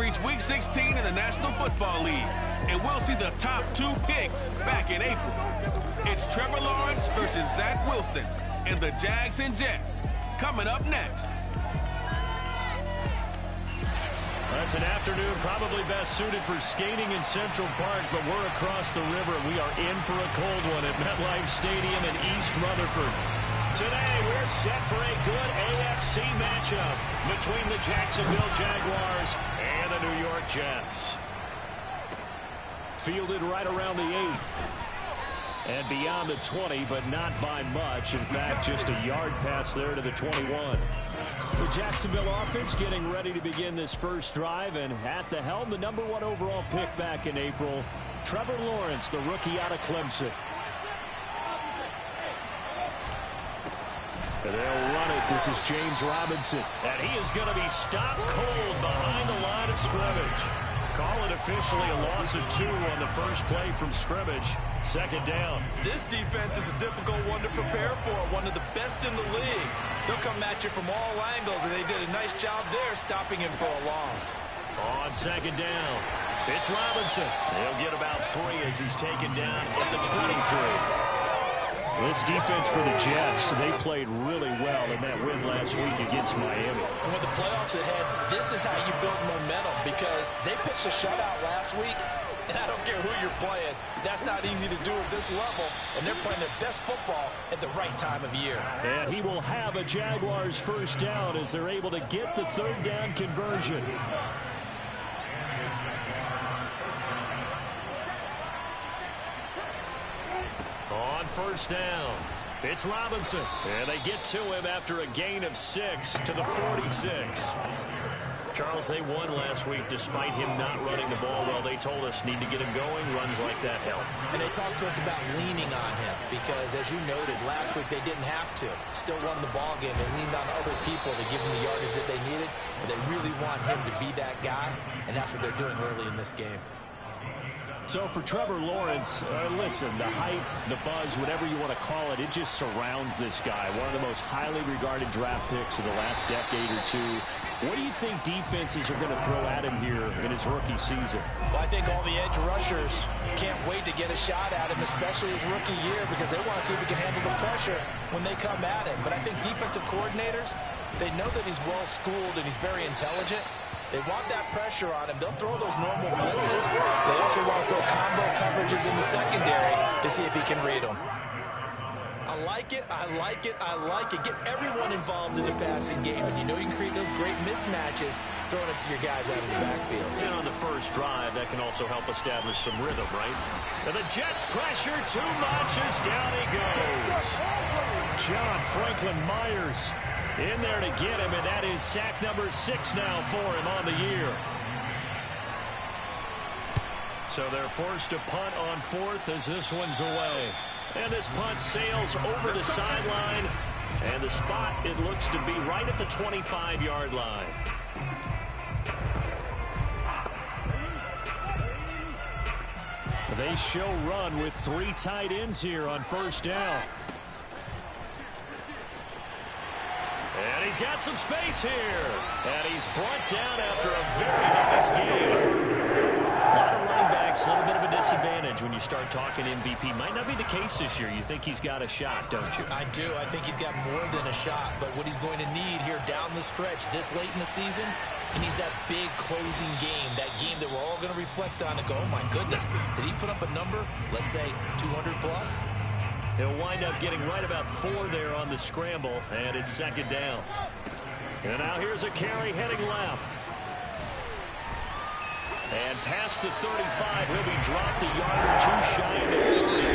reached Week 16 in the National Football League, and we'll see the top 2 picks back in April. It's Trevor Lawrence versus Zach Wilson and the Jags and Jets coming up next. That's an afternoon probably best suited for skating in Central Park, but we're across the river. We are in for a cold one at MetLife Stadium in East Rutherford. Today, we're set for a good AFC matchup between the Jacksonville Jaguars and the New York Jets. Fielded right around the 8. And beyond the 20, but not by much. In fact, just a yard pass there to the 21. The Jacksonville offense getting ready to begin this first drive, and at the helm, the #1 overall pick back in April, Trevor Lawrence, the rookie out of Clemson. And they'll run it. This is James Robinson. And he is going to be stopped cold behind the line of scrimmage. Call it officially a loss of 2 on the first play from scrimmage. Second down. This defense is a difficult one to prepare for. One of the best in the league. They'll come at you from all angles, and they did a nice job there stopping him for a loss. On second down, it's Robinson. He'll get about 3 as he's taken down at the 23. This defense for the Jets, they played really well in that win last week against Miami. And with the playoffs ahead, this is how you build momentum, because they pitched a shutout last week, and I don't care who you're playing. That's not easy to do at this level, and they're playing their best football at the right time of year. And he will have a Jaguars first down as they're able to get the third down conversion. On first down, it's Robinson. And they get to him after a gain of 6 to the 46. Charles, they won last week despite him not running the ball well. They told us need to get him going. Runs like that help. And they talked to us about leaning on him because, as you noted, last week they didn't have to. Still won the ball game. They leaned on other people to give them the yardage that they needed. But they really want him to be that guy, and that's what they're doing early in this game. So for Trevor Lawrence, listen, the hype, the buzz, whatever you want to call it, it just surrounds this guy. One of the most highly regarded draft picks of the last decade or two. What do you think defenses are going to throw at him here in his rookie season? Well, I think all the edge rushers can't wait to get a shot at him, especially his rookie year, because they want to see if he can handle the pressure when they come at him. But I think defensive coordinators, they know that he's well-schooled and he's very intelligent. They want that pressure on him. They'll throw those normal blitzes. They also want to throw combo coverages in the secondary to see if he can read them. I like it, I like it, I like it. Get everyone involved in the passing game, and you know you can create those great mismatches throwing it to your guys out of the backfield. And on the first drive, that can also help establish some rhythm, right? And the Jets pressure too much as down he goes. John Franklin Myers in there to get him, and that is sack number 6 now for him on the year. So they're forced to punt on 4th as this one's away. And this punt sails over the sideline, and the spot, it looks to be right at the 25-yard line. They show run with 3 tight ends here on first down. And he's got some space here. And he's brought down after a very nice game. A lot of running backs, a little bit of a disadvantage when you start talking MVP. Might not be the case this year. You think he's got a shot, don't you? I do. I think he's got more than a shot. But what he's going to need here down the stretch this late in the season, he needs that big closing game, that game that we're all going to reflect on and go, oh, my goodness, did he put up a number, let's say, 200 plus? He'll wind up getting right about 4 there on the scramble, and it's second down. And now here's a carry heading left. And past the 35, he'll be dropped a yard or 2 shy of the 30.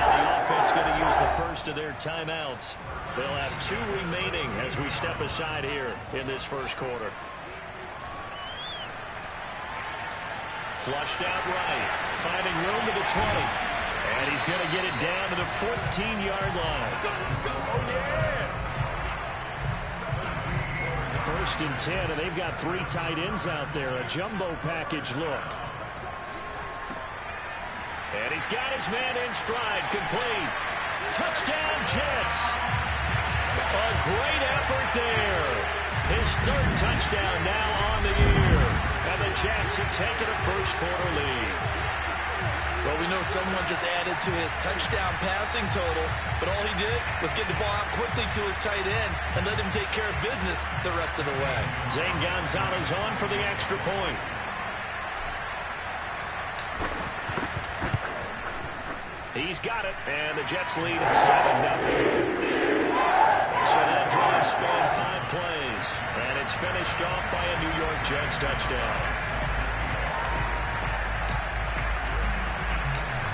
And the offense going to use the first of their timeouts. They'll have 2 remaining as we step aside here in this first quarter. Flushed out right, finding room to the 20. And he's going to get it down to the 14-yard line. First and 10, and they've got 3 tight ends out there. A jumbo package look. And he's got his man in stride, complete. Touchdown, Jets. A great effort there. His 3rd touchdown now on the year. And the Jets have taken a first-quarter lead. Well, we know someone just added to his touchdown passing total, but all he did was get the ball out quickly to his tight end and let him take care of business the rest of the way. Zane Gonzalez on for the extra point. He's got it, and the Jets lead at 7-0. So that drive spanned 5 plays, and it's finished off by a New York Jets touchdown.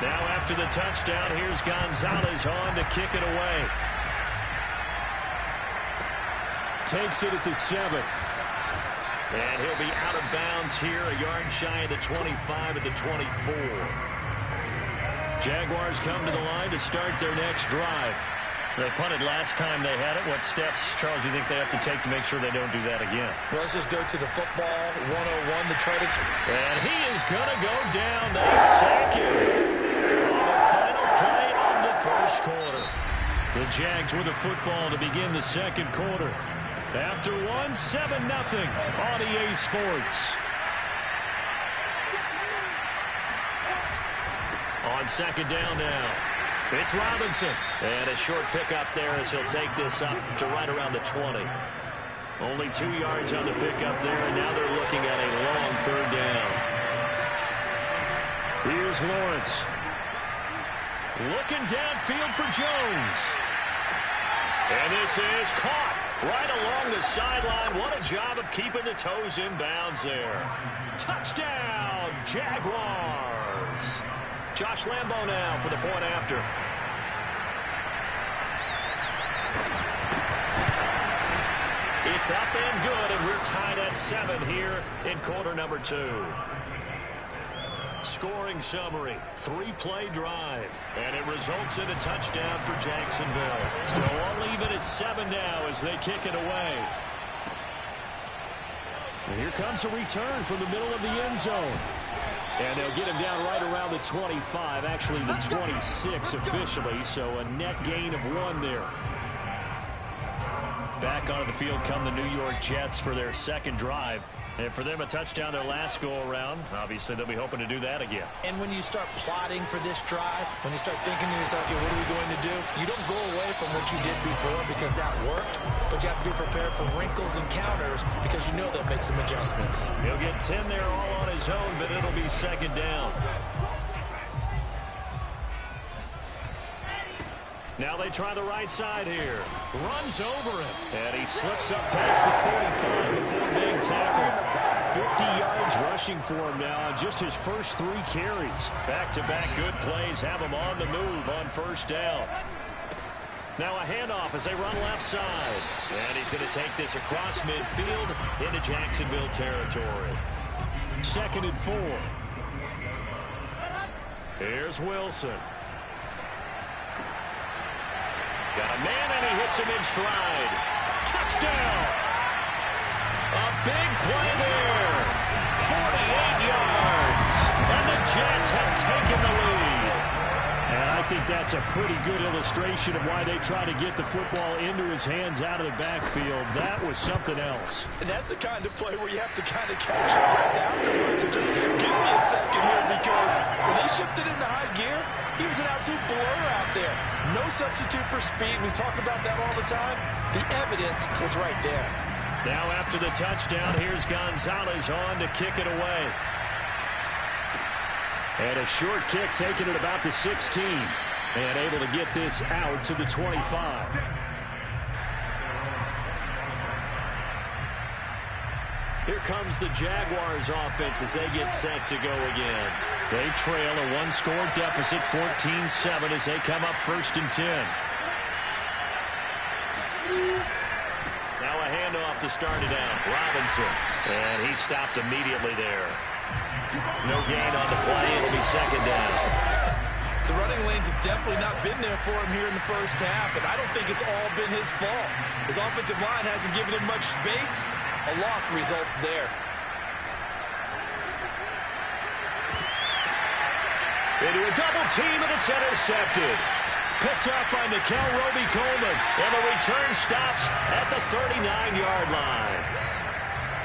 Now after the touchdown, here's Gonzalez on to kick it away. Takes it at the 7. And he'll be out of bounds here, a yard shy of the 25 at the 24. Jaguars come to the line to start their next drive. They punted last time they had it. What steps, Charles, do you think they have to take to make sure they don't do that again? Well, let's just go to the football 101 to try to... And he is going to go down. They sack him. First quarter. The Jags with the football to begin the second quarter. After 7-0 on EA Sports. On second down now. It's Robinson. And a short pickup there as he'll take this up to right around the 20. Only 2 yards on the pickup there, and now they're looking at a long third down. Here's Lawrence. Looking downfield for Jones. And this is caught right along the sideline. What a job of keeping the toes in bounds there. Touchdown, Jaguars. Josh Lambo now for the point after. It's up and good, and we're tied at 7 here in quarter number 2. Scoring summary, 3-play drive, and it results in a touchdown for Jacksonville. So all even at 7 now as they kick it away. And here comes a return from the middle of the end zone. And they'll get him down right around the 25, actually the 26 officially, so a net gain of 1 there. Back onto the field come the New York Jets for their second drive. And for them, a touchdown their last go-around. Obviously, they'll be hoping to do that again. And when you start plotting for this drive, when you start thinking to yourself, okay, what are we going to do? You don't go away from what you did before because that worked, but you have to be prepared for wrinkles and counters because you know they'll make some adjustments. He'll get 10 there all on his own, but it'll be second down. Now they try the right side here. Runs over him. And he slips up past the 45 before being tackled. 50 yards rushing for him now on just his first 3 carries. Back-to-back good plays have him on the move on first down. Now a handoff as they run left side. And he's going to take this across midfield into Jacksonville territory. 2nd and 4. Here's Wilson. Got a man, and he hits him in stride. Touchdown! A big play there. 48 yards. And the Jets have taken the lead. And I think that's a pretty good illustration of why they try to get the football into his hands out of the backfield. That was something else. And that's the kind of play where you have to kind of catch your breath afterwards. So just give me a second here because when they shifted into high gear, he was an absolute blur out there. No substitute for speed. We talk about that all the time. The evidence was right there. Now after the touchdown, here's Gonzalez on to kick it away. And a short kick taken at about the 16. And able to get this out to the 25. Here comes the Jaguars offense as they get set to go again. They trail a 1-score deficit, 14-7 as they come up 1st and 10. Now a handoff to start it out. Robinson. And he stopped immediately there. No gain on the play. It'll be second down. The running lanes have definitely not been there for him here in the first half, and I don't think it's all been his fault. His offensive line hasn't given him much space. A loss results there. Into a double team, and it's intercepted. Picked up by Nikel Roby-Coleman, and the return stops at the 39-yard line.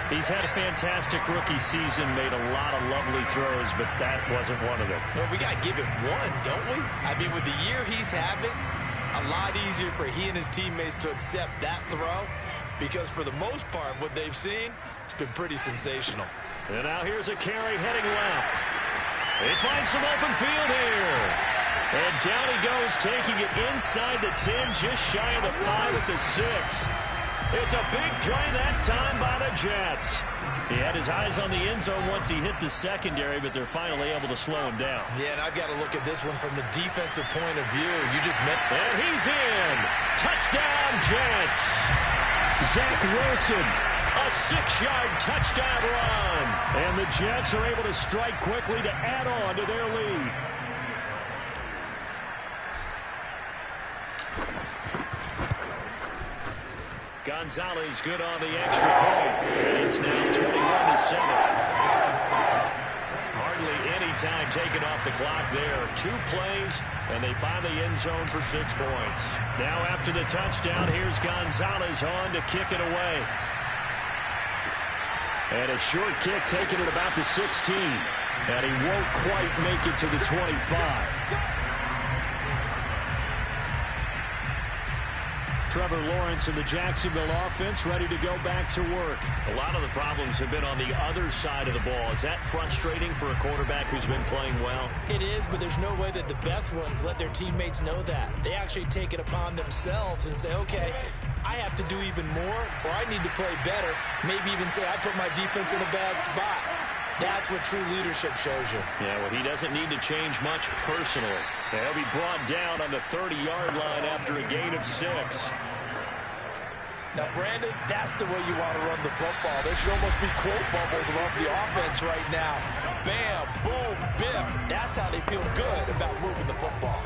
He's had a fantastic rookie season, made a lot of lovely throws, but that wasn't one of them. Well, we got to give him one, don't we? I mean, with the year he's having, a lot easier for he and his teammates to accept that throw, because for the most part, what they've seen, it's been pretty sensational. And now here's a carry heading left. They find some open field here. And down he goes, taking it inside the 10, just shy of the 5 at the 6. It's a big play that time by the Jets. He had his eyes on the end zone once he hit the secondary, but they're finally able to slow him down. Yeah, and I've got to look at this one from the defensive point of view. You just meant... There he's in. Touchdown, Jets. Zach Wilson, a 6-yard touchdown run. And the Jets are able to strike quickly to add on to their lead. Gonzalez good on the extra point. And it's now 21-7. Hardly any time taken off the clock there. 2 plays, and they find the end zone for 6 points. Now after the touchdown, here's Gonzalez on to kick it away. And a short kick taken at about the 16. And he won't quite make it to the 25. Trevor Lawrence and the Jacksonville offense ready to go back to work. A lot of the problems have been on the other side of the ball. Is that frustrating for a quarterback who's been playing well? It is, but there's no way that the best ones let their teammates know that. They actually take it upon themselves and say, okay, I have to do even more, or I need to play better. Maybe even say I put my defense in a bad spot. That's what true leadership shows you. Yeah, well, he doesn't need to change much personally. He'll be brought down on the 30-yard line after a gain of 6. Now, Brandon, that's the way you want to run the football. There should almost be quote bubbles above the offense right now. Bam, boom, biff. That's how they feel good about moving the football.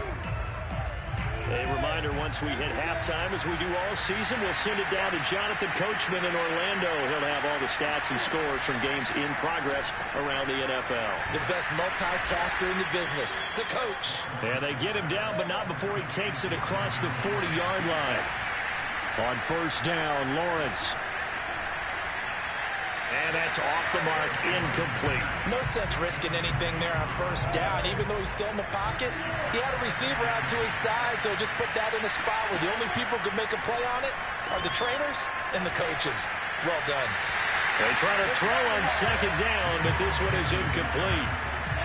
A reminder, once we hit halftime, as we do all season, we'll send it down to Jonathan Coachman in Orlando. He'll have all the stats and scores from games in progress around the NFL. The best multitasker in the business, the coach. Yeah, they get him down, but not before he takes it across the 40-yard line. On first down, Lawrence. And that's off the mark, incomplete. No sense risking anything there on first down. Even though he's still in the pocket, he had a receiver out to his side, so just put that in a spot where the only people who could make a play on it are the trainers and the coaches. Well done. They try to throw on second down, but this one is incomplete.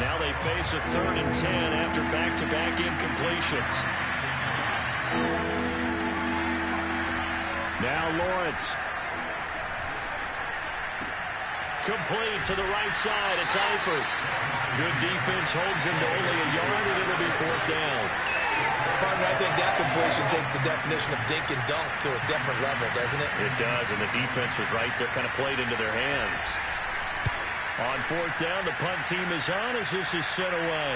Now they face a 3rd and 10 after back-to-back incompletions. Now Lawrence. Complete to the right side. It's Eifert. Good defense holds him to only a yard, and it'll be 4th down. Partner, I think that completion takes the definition of dink and dunk to a different level, doesn't it? It does, and the defense was right there, kind of played into their hands. On 4th down, the punt team is on as this is sent away.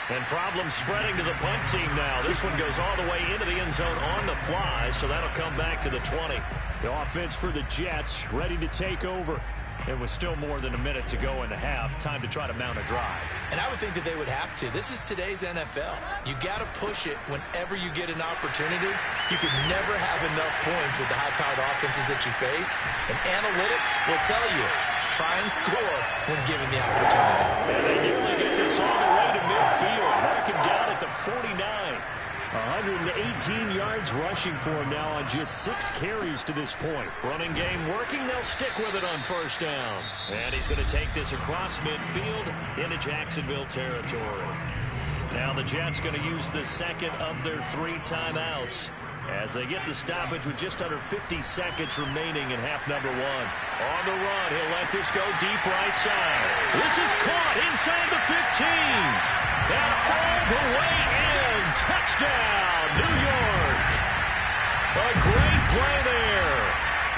And problems spreading to the punt team now. This one goes all the way into the end zone on the fly, so that'll come back to the 20. The offense for the Jets ready to take over. It was still more than a minute to go in the half. Time to try to mount a drive. And I would think that they would have to. This is today's NFL. You got to push it whenever you get an opportunity. You can never have enough points with the high-powered offenses that you face. And analytics will tell you, try and score when given the opportunity. And they nearly get this all the way to midfield. Mark him down at the 49. 118 yards rushing for him now on just 6 carries to this point. Running game working. They'll stick with it on first down. And he's going to take this across midfield into Jacksonville territory. Now the Jets going to use the second of their 3 timeouts as they get the stoppage with just under 50 seconds remaining in half number 1. On the run, he'll let this go deep right side. This is caught inside the 15. And all the way in. Touchdown, New York. A great play there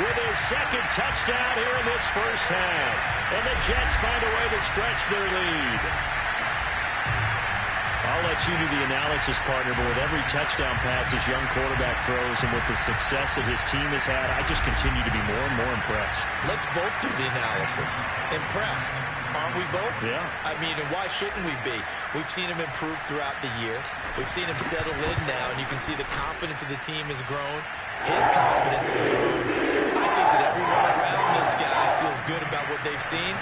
with his second touchdown here in this first half. And the Jets find a way to stretch their lead. I'll let you do the analysis, partner, but with every touchdown pass his young quarterback throws and with the success that his team has had, I just continue to be more and more impressed. Let's both do the analysis. Impressed. Aren't we both? Yeah. I mean, and why shouldn't we be? We've seen him improve throughout the year. We've seen him settle in now, and you can see the confidence of the team has grown. His confidence has grown. I think that everyone around this guy feels good about what they've seen,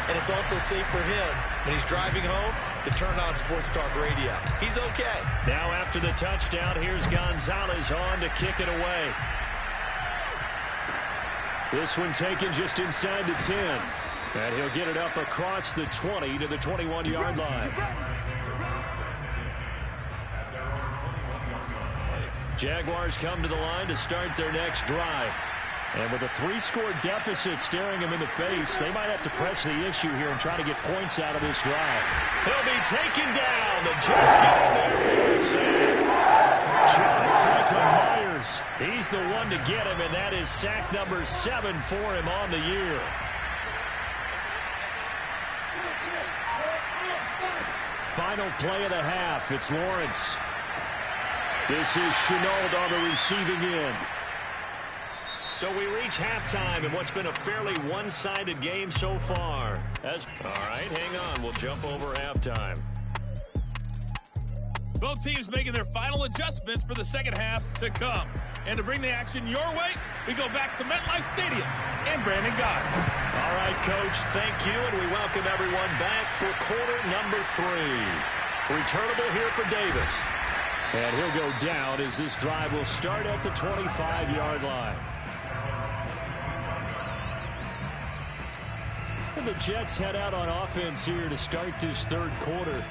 and it's also safe for him when he's driving home to turn on Sports Talk Radio. He's okay. Now after the touchdown, here's Gonzalez on to kick it away. This one taken just inside the 10. And he'll get it up across the 20 to the 21-yard line. Jaguars come to the line to start their next drive. And with a 3-score deficit staring him in the face, they might have to press the issue here and try to get points out of this drive. He'll be taken down. The Jets get in there for a sack. John Franklin Myers, he's the one to get him, and that is sack number 7 for him on the year. Final play of the half. It's Lawrence. This is Chenault on the receiving end. So we reach halftime in what's been a fairly one-sided game so far. All right, hang on. We'll jump over halftime. Both teams making their final adjustments for the second half to come. And to bring the action your way, we go back to MetLife Stadium and Brandon Gott. All right, Coach, thank you, and we welcome everyone back for quarter number 3. Returnable here for Davis. And he'll go down as this drive will start at the 25-yard line. And the Jets head out on offense here to start this third quarter.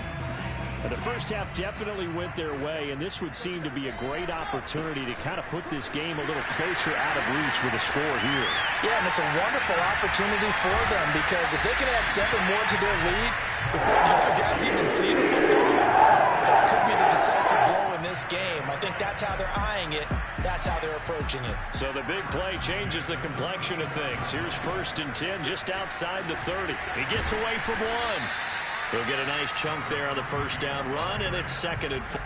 And the first half definitely went their way, and this would seem to be a great opportunity to kind of put this game a little closer out of reach with a score here. Yeah, and it's a wonderful opportunity for them because if they can add 7 more to their lead before the other guys even see the football, that could be the decisive blow in this game. I think that's how they're eyeing it. That's how they're approaching it. So the big play changes the complexion of things. Here's 1st and 10 just outside the 30. He gets away from one. He'll get a nice chunk there on the first down run, and it's 2nd and 4.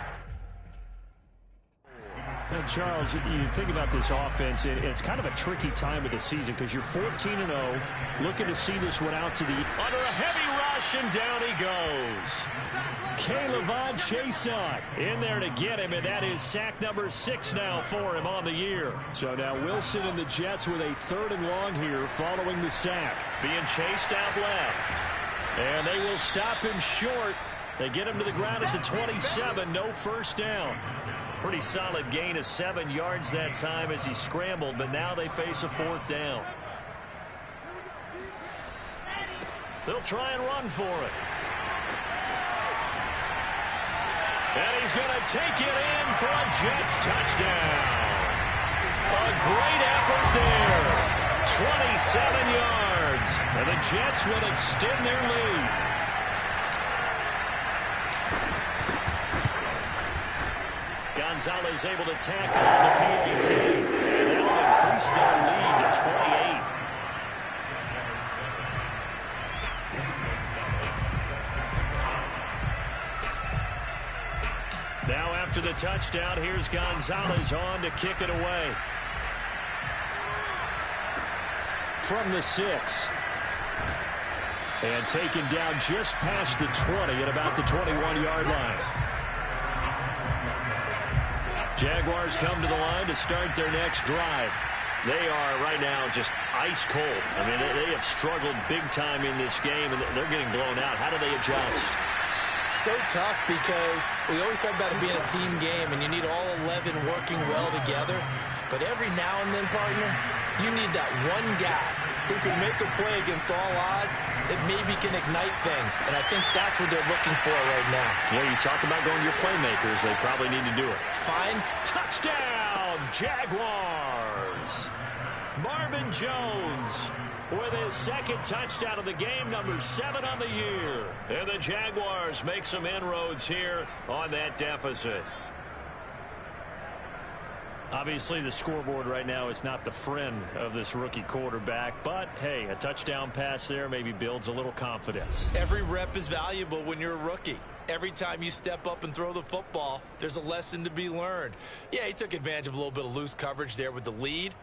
Now, Charles, you think about this offense, it's kind of a tricky time of the season because you're 14-0, looking to see this one out to the under a heavy rush, and down he goes. K'Lavon Chaisson in there to get him, and that is sack number 6 now for him on the year. So now Wilson and the Jets with a 3rd and long here following the sack. Being chased out left. And they will stop him short. They get him to the ground at the 27. No first down. Pretty solid gain of 7 yards that time as he scrambled, but now they face a 4th down. They'll try and run for it. And he's going to take it in for a Jets touchdown. A great effort there. 27 yards. And the Jets will extend their lead. Gonzalez able to tack on the PAT. And that'll increase their lead to 28. Now after the touchdown, here's Gonzalez on to kick it away. From the 6. And taken down just past the 20 at about the 21-yard line. Jaguars come to the line to start their next drive. They are right now just ice cold. I mean, they have struggled big time in this game, and they're getting blown out. How do they adjust? So tough because we always talk about it being a team game, and you need all 11 working well together. But every now and then, partner, you need that one guy who can make a play against all odds that maybe can ignite things. And I think that's what they're looking for right now. Well, you talk about going to your playmakers. They probably need to do it. Finds touchdown, Jaguars. Marvin Jones with his 2nd touchdown of the game, number 7 on the year. And the Jaguars make some inroads here on that deficit. Obviously, the scoreboard right now is not the friend of this rookie quarterback, but hey, a touchdown pass there maybe builds a little confidence. Every rep is valuable when you're a rookie. Every time you step up and throw the football, there's a lesson to be learned. Yeah, he took advantage of a little bit of loose coverage there with the lead,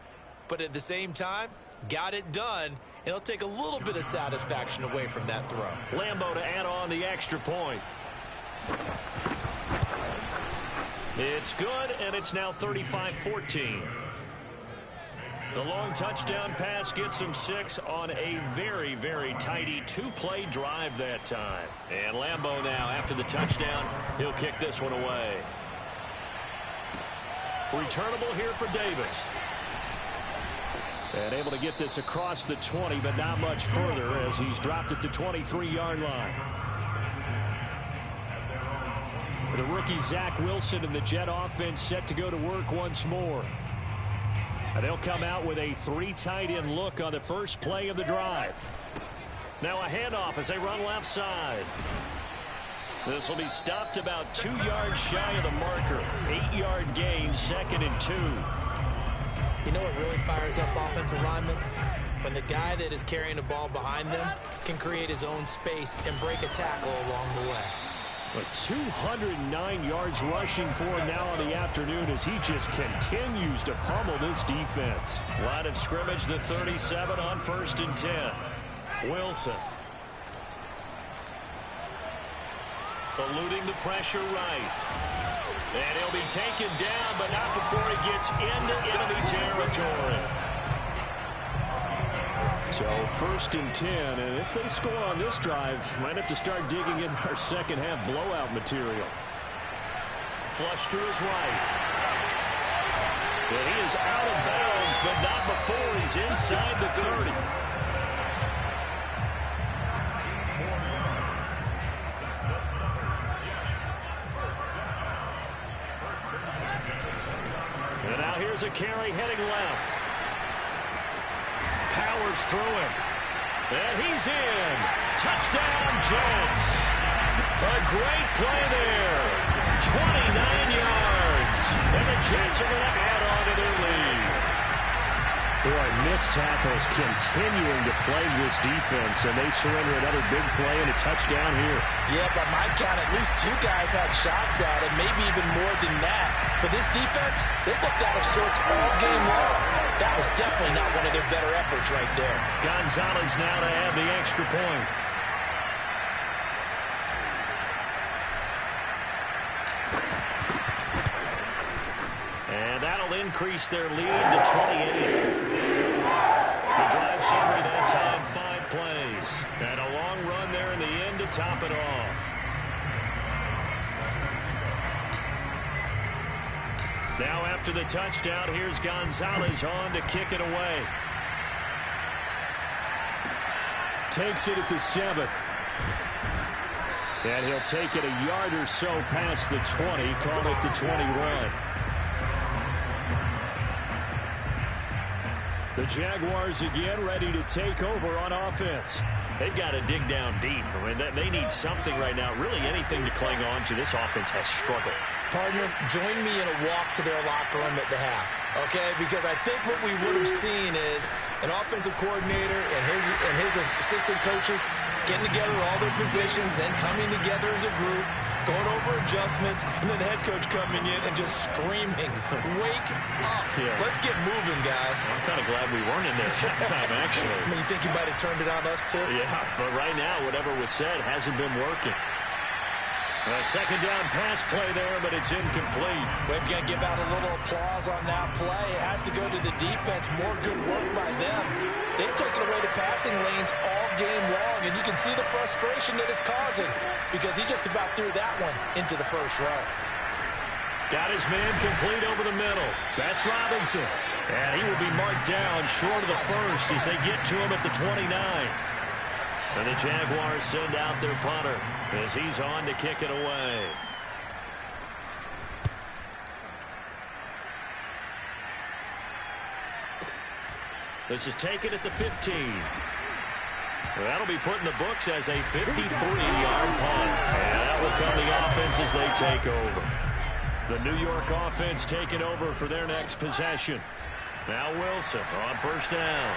but at the same time, got it done, and it'll take a little bit of satisfaction away from that throw. Lambo to add on the extra point. It's good, and it's now 35-14. The long touchdown pass gets him 6 on a very, very tidy 2-play drive that time. And Lambeau now, after the touchdown, he'll kick this one away. Returnable here for Davis. And able to get this across the 20, but not much further as he's dropped it to 23-yard line. The rookie Zach Wilson and the Jet offense set to go to work once more. And they'll come out with a 3 tight end look on the first play of the drive. Now a handoff as they run left side. This will be stopped about 2 yards shy of the marker. 8-yard gain, 2nd and 2. You know what really fires up offensive linemen? When the guy that is carrying the ball behind them can create his own space and break a tackle along the way. But 209 yards rushing for him now on the afternoon as he just continues to pummel this defense. Line of scrimmage, the 37 on 1st and 10. Wilson. Eluding the pressure right. And he'll be taken down, but not before he gets into enemy territory. So 1st and 10, and if they score on this drive, might have to start digging in our second half blowout material. Flush to his right. And he is out of bounds, but not before he's inside the 30. And now here's a carry heading left. Powers through him. And he's in. Touchdown, Jets. A great play there. 29 yards. And the Jets are going to add on to their lead. Boy, missed tackles continuing to plague this defense, and they surrender another big play and a touchdown here. Yeah, by my count, at least 2 guys had shots at it, maybe even more than that. But this defense, they looked out of sorts all game long. That was definitely not one of their better efforts right there. Gonzalez now to add the extra point. And that'll increase their lead to 28. The drive summary that time, 5 plays. And a long run there in the end to top it off. Now after the touchdown, here's Gonzalez on to kick it away. Takes it at the 7. And he'll take it a yard or so past the 20, call it the 21. The Jaguars again ready to take over on offense. They've got to dig down deep. I mean, they need something right now, really anything to cling on to. This offense has struggled. Partner, join me in a walk to their locker room at the half, okay? Because I think what we would have seen is an offensive coordinator and his assistant coaches getting together all their positions, then coming together as a group, going over adjustments, and then the head coach coming in and just screaming, wake up. Yeah. Let's get moving, guys. I'm kind of glad we weren't in there halftime, actually. I mean, you think you might have turned it on us, too? Yeah, but right now, whatever was said hasn't been working. A second down pass play there, but it's incomplete. We've got to give out a little applause on that play. It has to go to the defense. More good work by them. They've taken away the passing lanes all game long, and you can see the frustration that it's causing because he just about threw that one into the first row. Got his man complete over the middle. That's Robinson. And he will be marked down short of the first as they get to him at the 29. And the Jaguars send out their punter as he's on to kick it away. This is taken at the 15. That'll be put in the books as a 53-yard punt. And that will come the offense as they take over. The New York offense taking over for their next possession. Now Wilson on first down.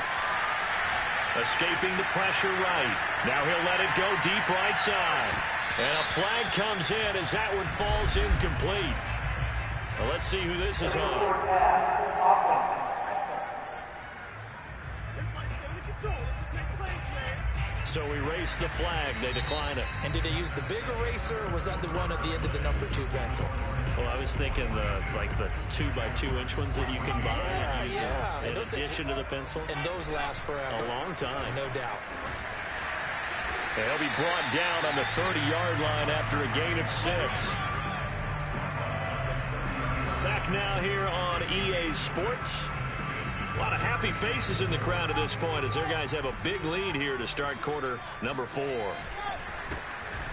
Escaping the pressure right. Now he'll let it go deep right side. And a flag comes in as that one falls incomplete. Well, let's see who this is on. So we race the flag. They decline it. And did they use the big eraser, or was that the one at the end of the number 2 pencil? Well, I was thinking the 2x2-inch ones that you can buy. Yeah. In addition to the pencil. And those last forever. A long time. No doubt. They'll be brought down on the 30-yard line after a gain of 6. Back now here on EA Sports. A lot of happy faces in the crowd at this point as their guys have a big lead here to start quarter number 4.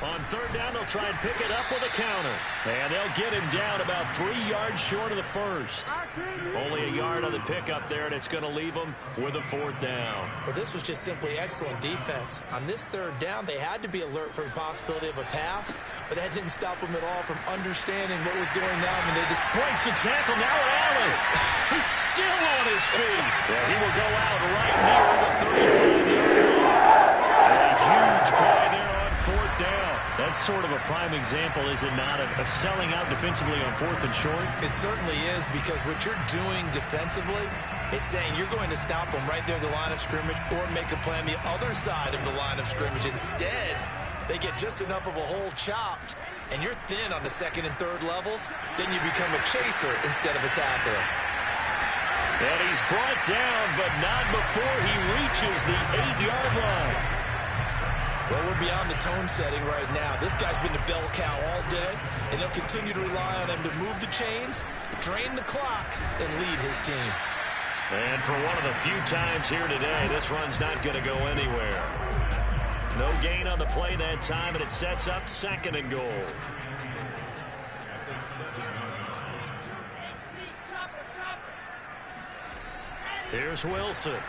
On third down, they'll try and pick it up with a counter. And they'll get him down about 3 yards short of the first. Only a yard on the pickup there, and it's going to leave them with a 4th down. Well, this was just simply excellent defense. On this third down, they had to be alert for the possibility of a pass, but that didn't stop them at all from understanding what was going on. And they just breaks the tackle. Now Allen. He's still on his feet. Yeah, he will go out right near the 35-yard line. A huge play there on 4th down. That's sort of a prime example, is it not, of selling out defensively on 4th and short? It certainly is, because what you're doing defensively is saying you're going to stop them right there at the line of scrimmage or make a play on the other side of the line of scrimmage. Instead, they get just enough of a hole chopped, and you're thin on the 2nd and 3rd levels. Then you become a chaser instead of a tackler. And he's brought down, but not before he reaches the 8-yard line. Well, we're beyond the tone setting right now. This guy's been the bell cow all day, and he'll continue to rely on him to move the chains, drain the clock, and lead his team. And for one of the few times here today, this run's not going to go anywhere. No gain on the play that time, and it sets up 2nd and goal. Here's Wilson.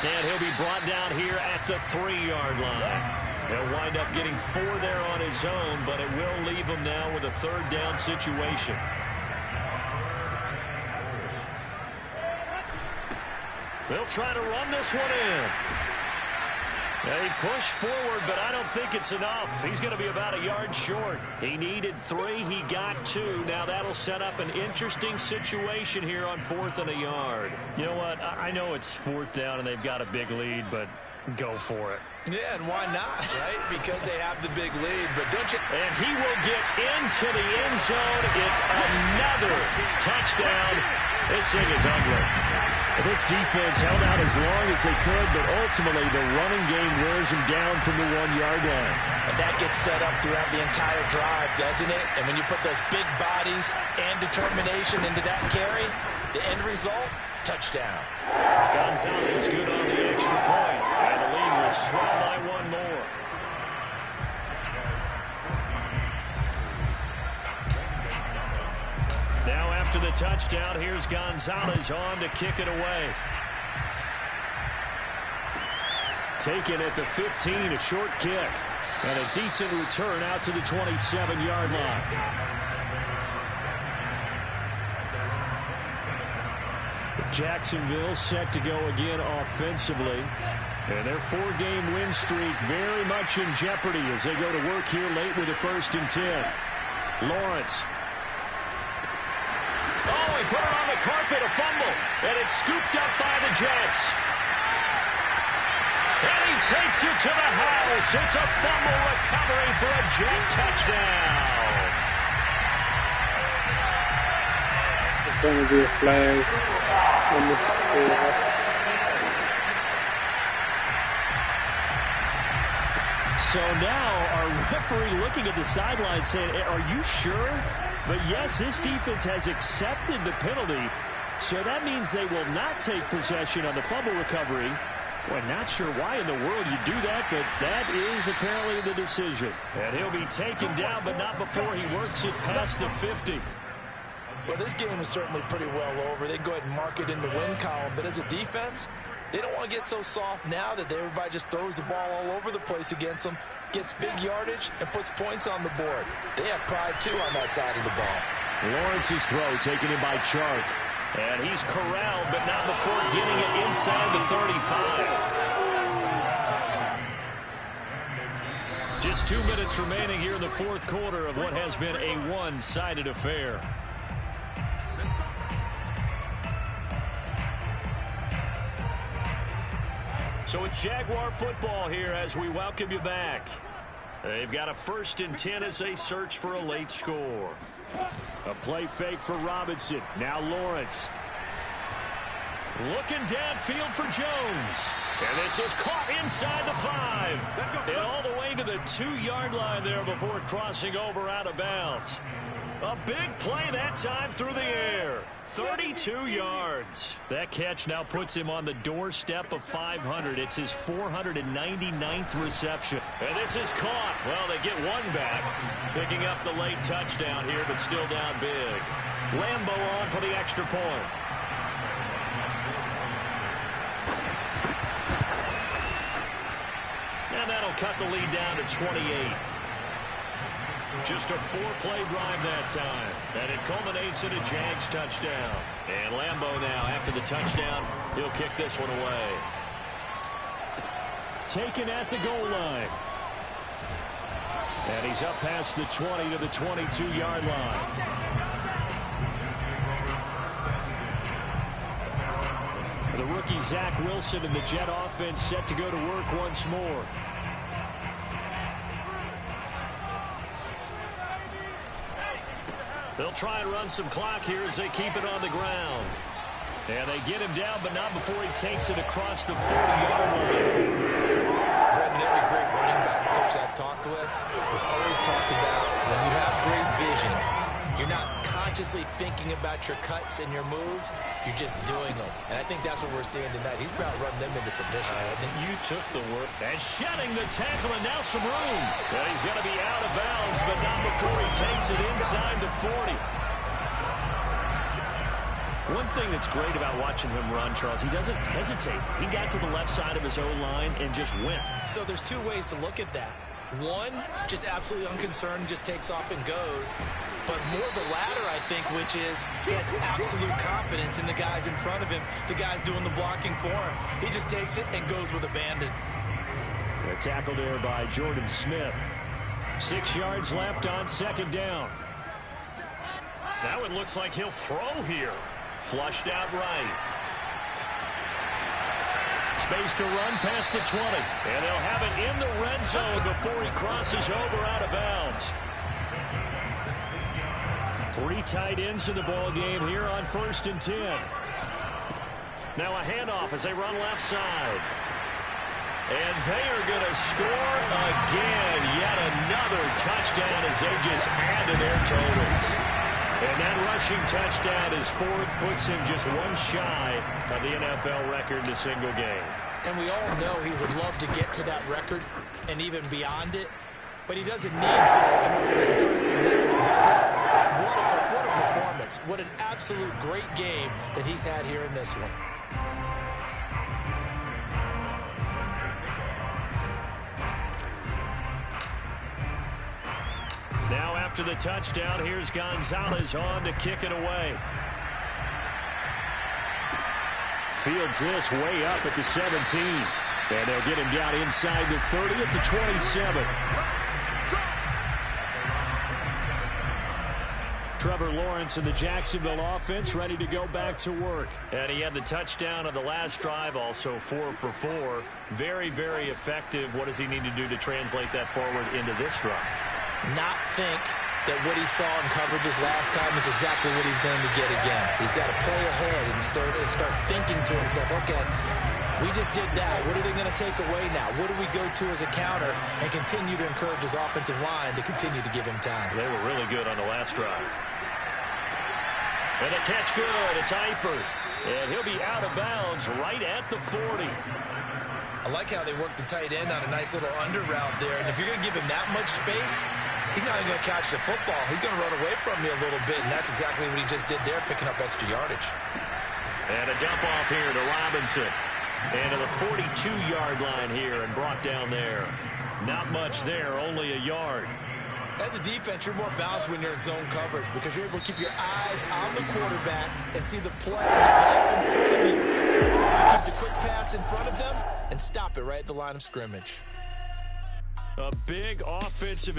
And he'll be brought down here at the 3-yard line. He'll wind up getting 4 there on his own, but it will leave him now with a 3rd down situation. They'll try to run this one in. They push forward, but I don't think it's enough. He's going to be about a yard short. He needed 3. He got 2. Now that'll set up an interesting situation here on 4th and a yard. You know what? I know it's 4th down and they've got a big lead, but go for it. Yeah, and why not, right? Because they have the big lead, but don't you... And he will get into the end zone. It's another touchdown. This thing is ugly. This defense held out as long as they could, but ultimately the running game wears them down from the 1-yard line. And that gets set up throughout the entire drive, doesn't it? And when you put those big bodies and determination into that carry, the end result, touchdown. Gonzalez good on the extra point, and the lead will swell by 1 more. Now after the touchdown, here's Gonzalez on to kick it away. Taken at the 15, a short kick. And a decent return out to the 27-yard line. Jacksonville set to go again offensively. And their 4-game win streak very much in jeopardy as they go to work here late with a 1st and 10. Lawrence. Oh, he put it on the carpet, a fumble. And it's scooped up by the Jets. And he takes it to the house. It's a fumble recovery for a Jet touchdown. It's going to be a flag on this field. So now our referee looking at the sideline saying, are you sure? But yes, this defense has accepted the penalty. So that means they will not take possession on the fumble recovery. Well, not sure why in the world you do that, but that is apparently the decision. And he'll be taken down, but not before he works it past the 50. Well, this game is certainly pretty well over. They can go ahead and mark it in the win column. But as a defense, they don't want to get so soft now that everybody just throws the ball all over the place against them, gets big yardage, and puts points on the board. They have pride, too, on that side of the ball. Lawrence's throw taken in by Chark. And he's corralled, but not before getting it inside the 35. Just 2 minutes remaining here in the fourth quarter of what has been a one-sided affair. So it's Jaguar football here as we welcome you back. They've got a 1st and 10 as they search for a late score. A play fake for Robinson. Now Lawrence. Looking downfield for Jones. And this is caught inside the 5. And all the way to the 2-yard line there before crossing over out of bounds. A big play that time through the air. 32 yards. That catch now puts him on the doorstep of 500. It's his 499th reception. And this is caught. Well, they get one back. Picking up the late touchdown here, but still down big. Lambo on for the extra point. And that'll cut the lead down to 28. Just a 4-play drive that time. And it culminates in a Jags touchdown. And Lambo now, after the touchdown, he'll kick this one away. Taken at the goal line. And he's up past the 20 to the 22-yard line. The rookie Zach Wilson and the Jet offense set to go to work once more. They'll try and run some clock here as they keep it on the ground. And they get him down, but not before he takes it across the 40-yard line. Brendan, every great running backs coach I've talked with has always talked about when you have great vision, you're not consciously thinking about your cuts and your moves, you're just doing them. And I think that's what we're seeing tonight. He's about to run them into submission. You took the work. And shedding the tackle, and now some room. Well, he's going to be out of bounds, but not before he takes it inside the 40. One thing that's great about watching him run, Charles, he doesn't hesitate. He got to the left side of his O-line and just went. So there's two ways to look at that. One, just absolutely unconcerned, just takes off and goes. But more the latter, I think, which is he has absolute confidence in the guys in front of him, the guys doing the blocking for him. He just takes it and goes with abandon. A tackle there by Jordan Smith. 6 yards left on 2nd down. Now it looks like he'll throw here. Flushed out right. Space to run past the 20. And they'll have it in the red zone before he crosses over out of bounds. 3 tight ends in the ball game here on 1st and 10. Now a handoff as they run left side. And they are going to score again. Yet another touchdown as they just add to their totals. And that rushing touchdown is 4th, puts him just one shy of the NFL record in a single game. And we all know he would love to get to that record and even beyond it, but he doesn't need to in order to impress in this one, does he? What a performance. What an absolute great game that he's had here in this one. Now after the touchdown, here's Gonzalez on to kick it away. Fields this way up at the 17. And they'll get him down inside the 30 at the 27. Trevor Lawrence and the Jacksonville offense ready to go back to work. And he had the touchdown on the last drive, also 4 for 4. Very, very effective. What does he need to do to translate that forward into this drive? Not think that what he saw in coverages last time is exactly what he's going to get again. He's got to play ahead and start thinking to himself, okay, we just did that. What are they going to take away now? What do we go to as a counter? And continue to encourage his offensive line to continue to give him time. They were really good on the last drive. And a catch good. It's Eifert. And he'll be out of bounds right at the 40. I like how they worked the tight end on a nice little under route there. And if you're going to give him that much space, he's not even going to catch the football. He's going to run away from you a little bit, and that's exactly what he just did there, picking up extra yardage. And a dump off here to Robinson. And to the 42-yard line here and brought down there. Not much there, only a yard. As a defense, you're more balanced when you're in zone coverage because you're able to keep your eyes on the quarterback and see the play develop in front of you. You keep the quick pass in front of them and stop it right at the line of scrimmage. A big offensive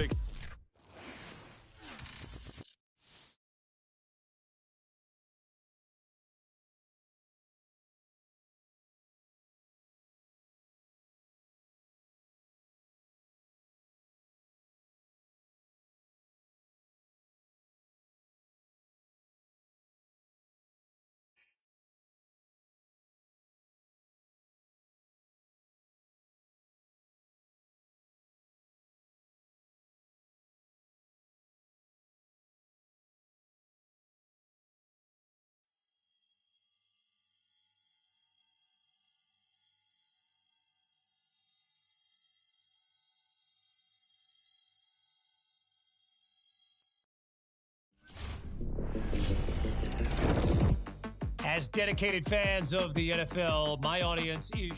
As dedicated fans of the NFL, my audience is